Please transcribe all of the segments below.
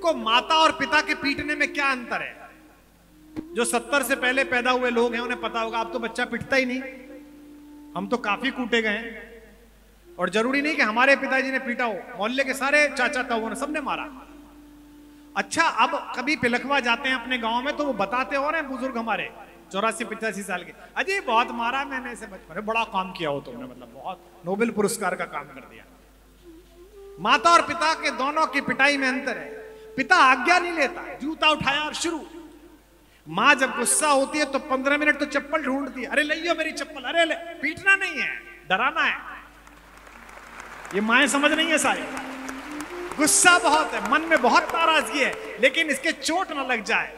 देखो, माता और पिता के पीटने में क्या अंतर है? जो 70 से पहले पैदा हुए लोग हैं उन्हें पता होगा, अब तो बच्चा पिटता ही नहीं। हम तो काफी कूटे गए हैं। और जरूरी नहीं कि हमारे पिताजी ने पीटा हो, मोहल्ले के सारे चाचा ताऊ ने सबने मारा। अच्छा, अब कभी पिलखवा जाते हैं अपने गांव में तो वो बताते हो रहे हैं बुजुर्ग हमारे 84-85 साल के, अजय बहुत मारा मैंने इसे बचपन में, बड़ा काम किया हो तुमने, मतलब बहुत नोबेल पुरस्कार का काम कर दिया। माता और पिता के दोनों की पिटाई में अंतर है। पिता आज्ञा नहीं लेता, जूता उठाया और शुरू। माँ जब गुस्सा होती है तो 15 मिनट तो चप्पल ढूंढती है, अरे लियो मेरी चप्पल, अरे ले। पीटना नहीं है, डराना है। ये माएं समझ नहीं है सारी। गुस्सा बहुत है, मन में बहुत नाराजगी है, लेकिन इसके चोट ना लग जाए।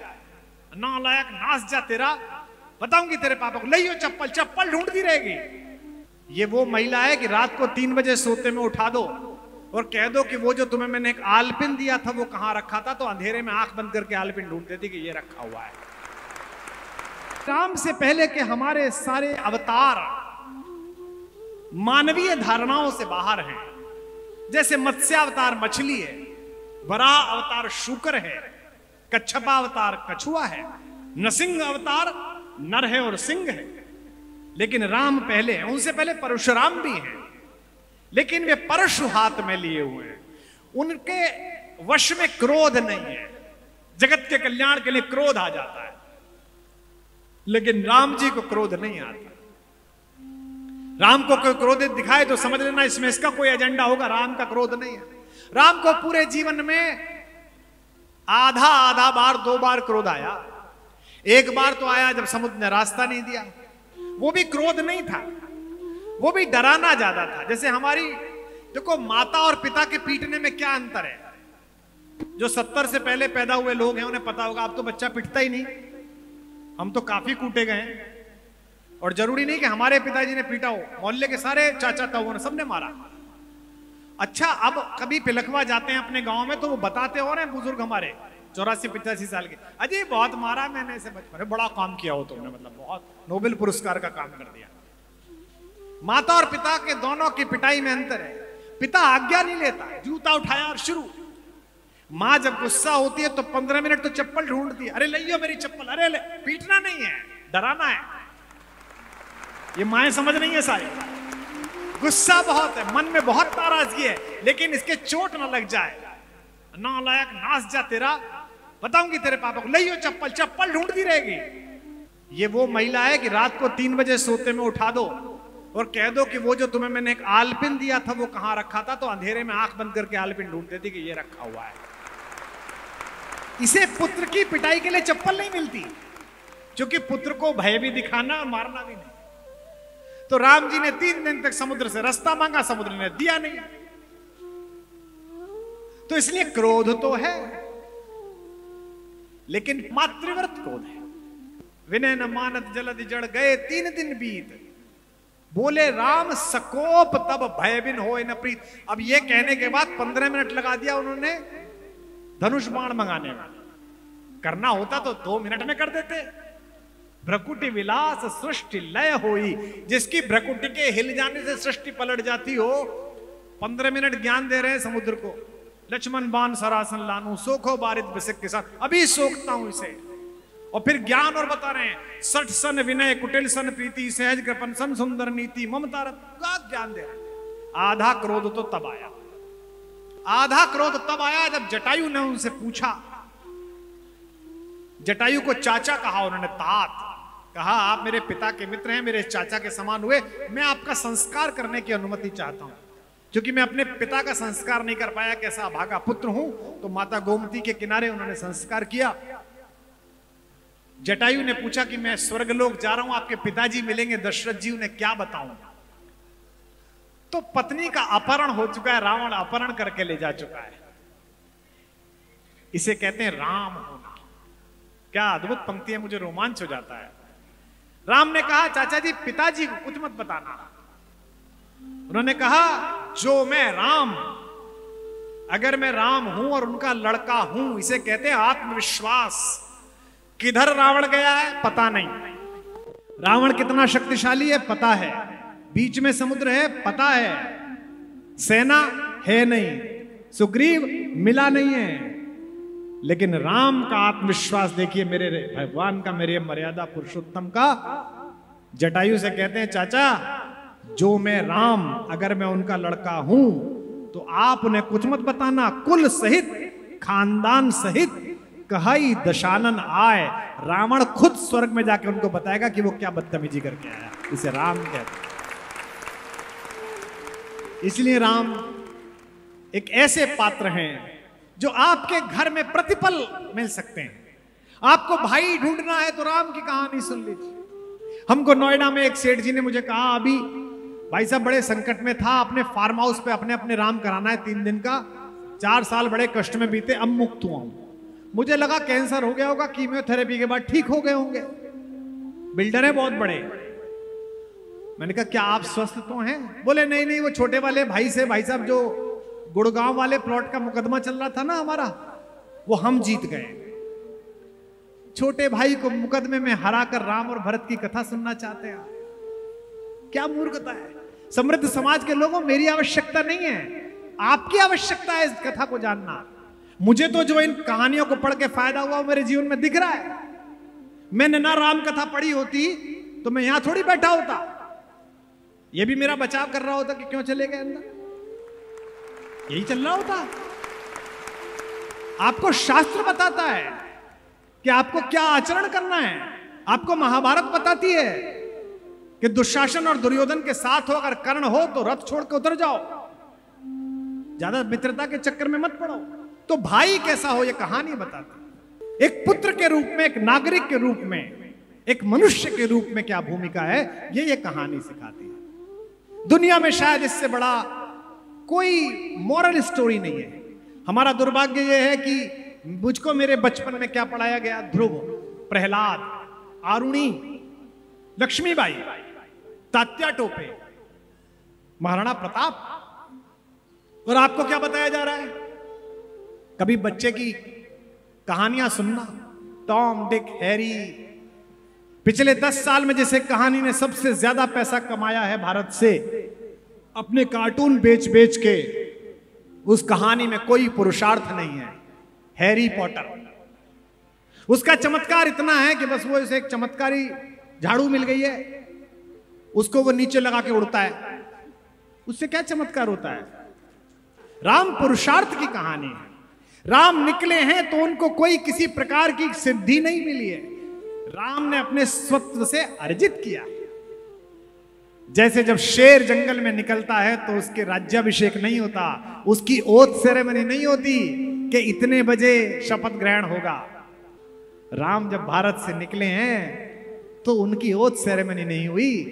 नालायक, नास जा तेरा, बताऊंगी तेरे पापा को, लियो चप्पल। चप्पल ढूंढती रहेगी। ये वो महिला है कि रात को 3 बजे सोते में उठा दो और कह दो कि वो जो तुम्हें मैंने एक आलपिन दिया था वो कहां रखा था, तो अंधेरे में आंख बंद करके आलपिन ढूंढती थी कि ये रखा हुआ है। राम से पहले के हमारे सारे अवतार मानवीय धारणाओं से बाहर हैं। जैसे मत्स्यावतार मछली है, वराह अवतार शूकर है, कच्छपा अवतार कछुआ है, नरसिंह अवतार नर है और सिंह है। लेकिन राम पहले हैं, उनसे पहले परशुराम भी हैं, लेकिन वे परशु हाथ में लिए हुए हैं। उनके वश में क्रोध नहीं है। जगत के कल्याण के लिए क्रोध आ जाता है, लेकिन राम जी को क्रोध नहीं आता। राम को कोई क्रोधित दिखाए तो समझ लेना इसमें इसका कोई एजेंडा होगा। राम का क्रोध नहीं है। राम को पूरे जीवन में आधा आधा बार, 2 बार क्रोध आया। एक बार तो आया जब समुद्र ने रास्ता नहीं दिया, वो भी क्रोध नहीं था, वो भी डराना ज्यादा था। जैसे हमारी, देखो, माता और पिता के पीटने में क्या अंतर है? जो 70 से पहले पैदा हुए लोग हैं उन्हें पता होगा, अब तो बच्चा पिटता ही नहीं। हम तो काफी कूटे गए हैं। और जरूरी नहीं कि हमारे पिताजी ने पीटा हो, मोहल्ले के सारे चाचा ताऊ ने सबने मारा। अच्छा, अब कभी पिलखवा जाते हैं अपने गांव में तो वो बताते हो रहे हैं बुजुर्ग हमारे 84-85 साल के, अजय बहुत मारा मैंने इसे बचपन में, बड़ा काम किया हो तुमने, मतलब बहुत नोबेल पुरस्कार का काम कर दिया। माता और पिता के दोनों की पिटाई में अंतर है। पिता आज्ञा नहीं लेता, जूता उठाया और शुरू। माँ जब गुस्सा होती है तो 15 मिनट तो चप्पल ढूंढती है, अरे लियो मेरी चप्पल, अरे ले। पीटना नहीं है, डराना है। ये माएं समझ नहीं है सारी। गुस्सा बहुत है, मन में बहुत नाराजगी है, लेकिन इसके चोट ना लग जाए। नालायक, नास जा तेरा, बताऊंगी तेरे पापा को, लियो चप्पल। चप्पल ढूंढती रहेगी। ये वो महिला है कि रात को 3 बजे सोते में उठा दो और कह दो कि वो जो तुम्हें मैंने एक आलपिन दिया था वो कहां रखा था, तो अंधेरे में आंख बंद करके आलपिन ढूंढती थी कि ये रखा हुआ है। इसे पुत्र की पिटाई के लिए चप्पल नहीं मिलती, क्योंकि पुत्र को भय भी दिखाना और मारना भी नहीं। तो राम जी ने 3 दिन तक समुद्र से रास्ता मांगा, समुद्र ने दिया नहीं। तो इसलिए क्रोध तो है, लेकिन मातृव्रत क्रोध है। विनय न मानत जलद जड़ गए 3 दिन बीत, बोले राम सकोप तब भय बिन होए न प्रीत। अब ये कहने के बाद 15 मिनट लगा दिया उन्होंने धनुष बाण मंगाने में। करना होता तो 2 मिनट में कर देते। भ्रकुटी विलास सृष्टि लय होई, जिसकी भ्रकुटी के हिल जाने से सृष्टि पलट जाती हो। 15 मिनट ज्ञान दे रहे हैं समुद्र को। लक्ष्मण बाण सरासन लानू, सोखो बारिद बिसिक के साथ, अभी सोखता हूं इसे। और फिर ज्ञान और बता रहे हैं, 60 सन विनय कुटिल सन प्रीति, सहज कृपन सन सुंदर नीति, ममता का ज्ञान दे रहे हैं। आधा क्रोध तो तब आया, आधा क्रोध तब आया जब जटायु ने उनसे पूछा। जटायु को चाचा कहा उन्होंने, तात कहा, आप मेरे पिता के मित्र हैं, मेरे चाचा के समान हुए, मैं आपका संस्कार करने की अनुमति चाहता हूं, क्योंकि मैं अपने पिता का संस्कार नहीं कर पाया, कैसा अभागा पुत्र हूं। तो माता गोमती के किनारे उन्होंने संस्कार किया। जटायु ने पूछा कि मैं स्वर्गलोक जा रहा हूं, आपके पिताजी मिलेंगे दशरथ जी, उन्हें क्या बताऊं। तो पत्नी का अपहरण हो चुका है, रावण अपहरण करके ले जा चुका है। इसे कहते हैं राम होना। क्या अद्भुत पंक्ति है, मुझे रोमांच हो जाता है। राम ने कहा, चाचा जी पिताजी को कुछ मत बताना। उन्होंने कहा, जो मैं राम, अगर मैं राम हूं और उनका लड़का हूं, इसे कहते हैं आत्मविश्वास। किधर रावण गया है पता नहीं, रावण कितना शक्तिशाली है पता है, बीच में समुद्र है पता है, सेना है नहीं, सुग्रीव मिला नहीं है, लेकिन राम का आत्मविश्वास देखिए, मेरे भगवान का, मेरे मर्यादा पुरुषोत्तम का। जटायु से कहते हैं, चाचा जो मैं राम, अगर मैं उनका लड़का हूं तो आप उन्हें कुछ मत बताना, कुल सहित खानदान सहित कहाई दशानन आए। रावण खुद स्वर्ग में जाके उनको बताएगा कि वो क्या बदतमीजी करके आया। इसे राम कहते हैं। इसलिए राम एक ऐसे पात्र हैं जो आपके घर में प्रतिपल मिल सकते हैं। आपको भाई ढूंढना है तो राम की कहानी सुन लीजिए। हमको नोएडा में एक सेठ जी ने मुझे कहा, अभी भाई साहब बड़े संकट में था, अपने फार्म हाउस पे अपने अपने राम कराना है 3 दिन का, 4 साल बड़े कष्ट में बीते, अब मुक्त हुआ हूं। मुझे लगा कैंसर हो गया होगा, कीमोथेरेपी के बाद ठीक हो गए होंगे। बिल्डर है बहुत बड़े। मैंने कहा क्या आप स्वस्थ तो हैं? बोले नहीं नहीं, वो छोटे वाले भाई से, भाई साहब जो गुड़गांव वाले प्लॉट का मुकदमा चल रहा था ना हमारा, वो हम जीत गए। छोटे भाई को मुकदमे में हराकर राम और भरत की कथा सुनना चाहते हैं। क्या मूर्खता है। समृद्ध समाज के लोगों, मेरी आवश्यकता नहीं है, आपकी आवश्यकता है इस कथा को जानना। मुझे तो जो इन कहानियों को पढ़ के फायदा हुआ वो मेरे जीवन में दिख रहा है। मैंने ना राम कथा पढ़ी होती तो मैं यहां थोड़ी बैठा होता। ये भी मेरा बचाव कर रहा होता कि क्यों चले गए अंदर, यही चल रहा होता। आपको शास्त्र बताता है कि आपको क्या आचरण करना है। आपको महाभारत बताती है कि दुशासन और दुर्योधन के साथ हो, अगर कर्ण हो तो रथ छोड़ के उतर जाओ, ज्यादा मित्रता के चक्कर में मत पड़ो। तो भाई कैसा हो यह कहानी बताती। एक पुत्र के रूप में, एक नागरिक के रूप में, एक मनुष्य के रूप में क्या भूमिका है, ये कहानी सिखाती है। दुनिया में शायद इससे बड़ा कोई मॉरल स्टोरी नहीं है। हमारा दुर्भाग्य यह है कि मुझको मेरे बचपन में क्या पढ़ाया गया, ध्रुव, प्रहलाद, आरुणी, लक्ष्मीबाई, तात्या टोपे, महाराणा प्रताप, और आपको क्या बताया जा रहा है? कभी बच्चे की कहानियां सुनना, टॉम, डिक, हैरी। पिछले 10 साल में जैसे कहानी ने सबसे ज्यादा पैसा कमाया है भारत से, अपने कार्टून बेच बेच के, उस कहानी में कोई पुरुषार्थ नहीं है। हैरी पॉटर, उसका चमत्कार इतना है कि बस वो इसे एक चमत्कारी झाड़ू मिल गई है, उसको वो नीचे लगा के उड़ता है, उससे क्या चमत्कार होता है? राम पुरुषार्थ की कहानी है। राम निकले हैं तो उनको कोई किसी प्रकार की सिद्धि नहीं मिली है, राम ने अपने स्वत्व से अर्जित किया। जैसे जब शेर जंगल में निकलता है तो उसके राज्याभिषेक नहीं होता, उसकी ओथ सेरेमनी नहीं होती कि इतने बजे शपथ ग्रहण होगा। राम जब भारत से निकले हैं तो उनकी ओथ सेरेमनी नहीं हुई,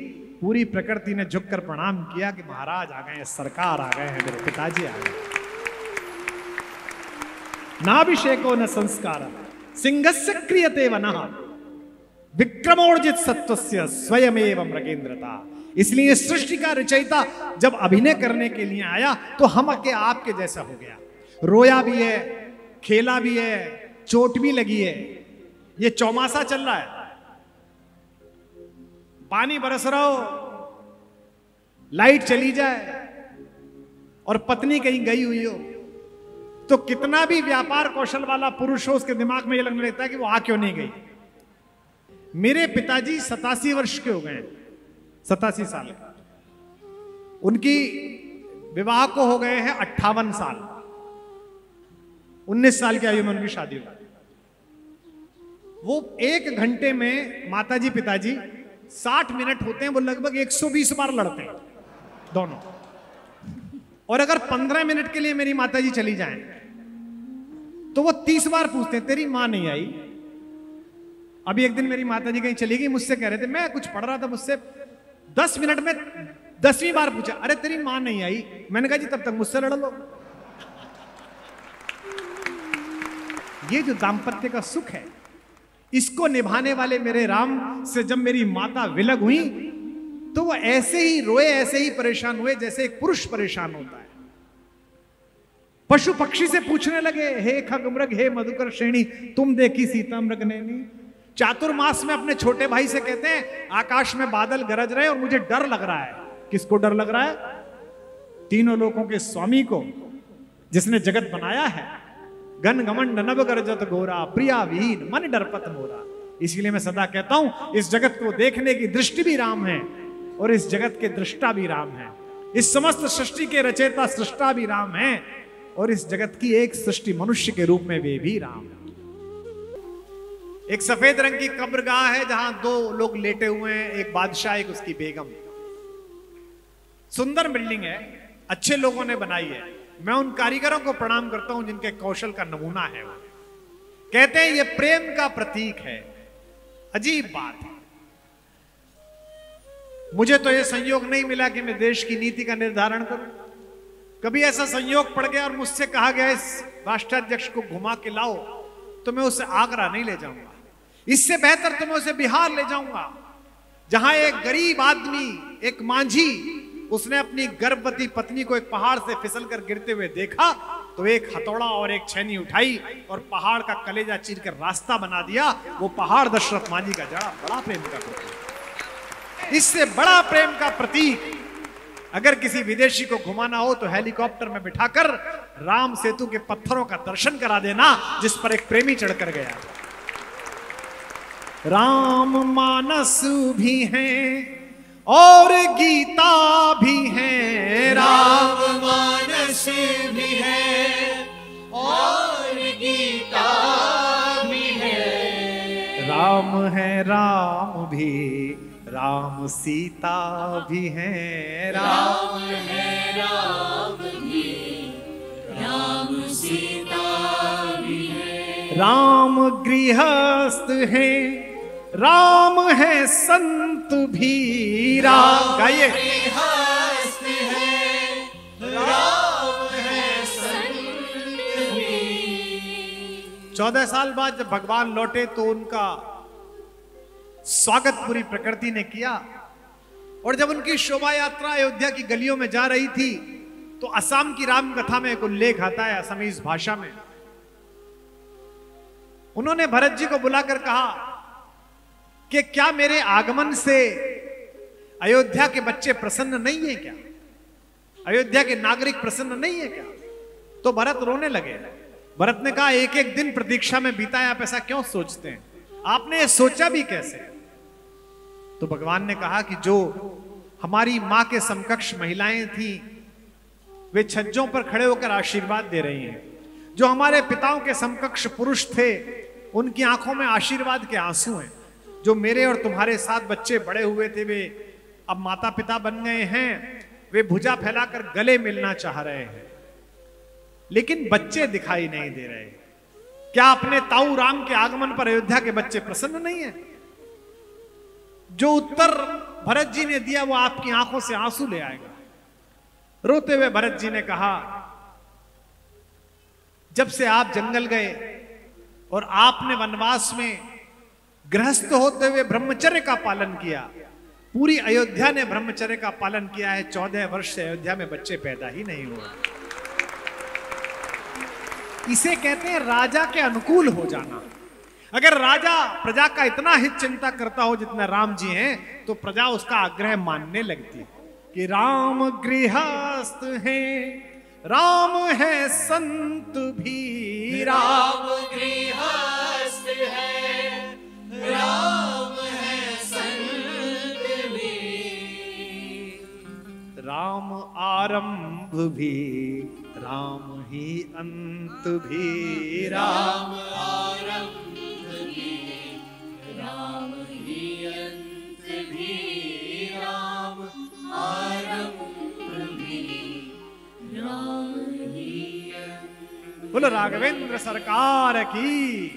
पूरी प्रकृति ने झुककर प्रणाम किया कि महाराज आ गए हैं, सरकार आ गए हैं, मेरे पिताजी आ गए। नाभिषेको न संस्कार सिंहस्य क्रियते वनः विक्रमोर्जित सत्वस्य स्वयमेव मृगेंद्रता। इसलिए सृष्टि का रचयिता जब अभिनय करने के लिए आया तो हम के आपके जैसा हो गया। रोया भी है, खेला भी है, चोट भी लगी है। ये चौमासा चल रहा है, पानी बरस रहा हो, लाइट चली जाए और पत्नी कहीं गई हुई हो, तो कितना भी व्यापार कौशल वाला पुरुष हो, उसके दिमाग में यह लगने लगता है कि वो आ क्यों नहीं गई। मेरे पिताजी 87 वर्ष के हो गए, 87 साल। उनकी विवाह को हो गए हैं 58 साल। 19 साल की आयु में उनकी शादी हुई। वो 1 घंटे में माताजी पिताजी 60 मिनट होते हैं, वो लगभग 120 बार लड़ते हैं दोनों। और अगर 15 मिनट के लिए मेरी माताजी चली जाएं तो वो 30 बार पूछते हैं तेरी मां नहीं आई। अभी एक दिन मेरी माताजी कहीं चली गई, मुझसे कह रहे थे, मैं कुछ पढ़ रहा था, मुझसे 10 मिनट में 10वीं बार पूछा, अरे तेरी मां नहीं आई। मैंने कहा जी तब तक मुझसे लड़ लो। ये जो दाम्पत्य का सुख है, इसको निभाने वाले मेरे राम से जब मेरी माता विलग हुई तो वो ऐसे ही रोए, ऐसे ही परेशान हुए जैसे एक पुरुष परेशान होता है। पशु पक्षी से पूछने लगे, हे खगमृग, हे मधुकर श्रेणी, तुम देखी सीता मृग नैनी। चातुर्मास में अपने छोटे भाई से कहते हैं, आकाश में बादल गरज रहे और मुझे डर लग रहा है। किसको डर लग रहा है? तीनों लोकों के स्वामी को, जिसने जगत बनाया है, घन घमंड नभ गर्जत घोरा, प्रिया विहीन मन डरपत मोरा। इसीलिए मैं सदा कहता हूं इस जगत को देखने की दृष्टि भी राम है और इस जगत के दृष्टा भी राम है। इस समस्त सृष्टि के रचयिता सृष्टा भी राम है और इस जगत की एक सृष्टि मनुष्य के रूप में वे भी राम है। एक सफेद रंग की कब्रगाह है जहां दो लोग लेटे हुए हैं, एक बादशाह एक उसकी बेगम। सुंदर बिल्डिंग है, अच्छे लोगों ने बनाई है। मैं उन कारीगरों को प्रणाम करता हूं जिनके कौशल का नमूना है वो। कहते हैं ये प्रेम का प्रतीक है। अजीब बात है, मुझे तो यह संयोग नहीं मिला कि मैं देश की नीति का निर्धारण करूं। कभी ऐसा संयोग पड़ गया और मुझसे कहा गया इस राष्ट्राध्यक्ष को घुमा के लाओ, तो मैं उसे आगरा नहीं ले जाऊंगा। इससे बेहतर तो मैं उसे बिहार ले जाऊंगा, जहां एक गरीब आदमी, एक मांझी, उसने अपनी गर्भवती पत्नी को एक पहाड़ से फिसल कर गिरते हुए देखा तो एक हथौड़ा और एक छेनी उठाई और पहाड़ का कलेजा चीर कर रास्ता बना दिया। वो पहाड़ दशरथ मांझी का जड़ा बड़ा प्रेम का प्रतीक। इससे बड़ा प्रेम का प्रतीक अगर किसी विदेशी को घुमाना हो तो हेलीकॉप्टर में बिठाकर राम सेतु के पत्थरों का दर्शन करा देना जिस पर एक प्रेमी चढ़कर गया। राम मानस भी हैं और गीता भी है, राम मानस भी है और गीता भी है। राम है राम भी, राम सीता भी है, राम है राम भी, राम सीता भी है। राम गृहस्थ है, राम है संत भी। राम गाइए। गृहस्थ है, राम है संत भी। 14 साल बाद जब भगवान लौटे तो उनका स्वागत पूरी प्रकृति ने किया और जब उनकी शोभा यात्रा अयोध्या की गलियों में जा रही थी तो असम की राम कथा में एक उल्लेख आता है असमीज भाषा में। उन्होंने भरत जी को बुलाकर कहा कि क्या मेरे आगमन से अयोध्या के बच्चे प्रसन्न नहीं है क्या, अयोध्या के नागरिक प्रसन्न नहीं है क्या? तो भरत रोने लगे। भरत ने कहा एक एक दिन प्रतीक्षा में बीता है, आप ऐसा क्यों सोचते हैं, आपने ये सोचा भी कैसे? तो भगवान ने कहा कि जो हमारी मां के समकक्ष महिलाएं थी वे छज्जों पर खड़े होकर आशीर्वाद दे रही हैं, जो हमारे पिताओं के समकक्ष पुरुष थे उनकी आंखों में आशीर्वाद के आंसू हैं, जो मेरे और तुम्हारे साथ बच्चे बड़े हुए थे वे अब माता पिता बन गए हैं, वे भुजा फैलाकर गले मिलना चाह रहे हैं लेकिन बच्चे दिखाई नहीं दे रहे। क्या अपने ताऊ राम के आगमन पर अयोध्या के बच्चे प्रसन्न नहीं है? जो उत्तर भरत जी ने दिया वो आपकी आंखों से आंसू ले आएगा। रोते हुए भरत जी ने कहा जब से आप जंगल गए और आपने वनवास में गृहस्थ होते हुए ब्रह्मचर्य का पालन किया, पूरी अयोध्या ने ब्रह्मचर्य का पालन किया है, 14 वर्ष से अयोध्या में बच्चे पैदा ही नहीं हुए। इसे कहते हैं राजा के अनुकूल हो जाना। अगर राजा प्रजा का इतना हित चिंता करता हो जितना राम जी हैं तो प्रजा उसका आग्रह मानने लगती है कि राम गृहस्थ हैं, राम है संत भी। राम गृहस्थ है, राम है संत भी। राम आरंभ भी, राम ही अंत भी। राम आरंभ भी, राम ही अंत भी। राम आरंभ भी, राम ही अंत। बोलो राघवेंद्र सरकार की।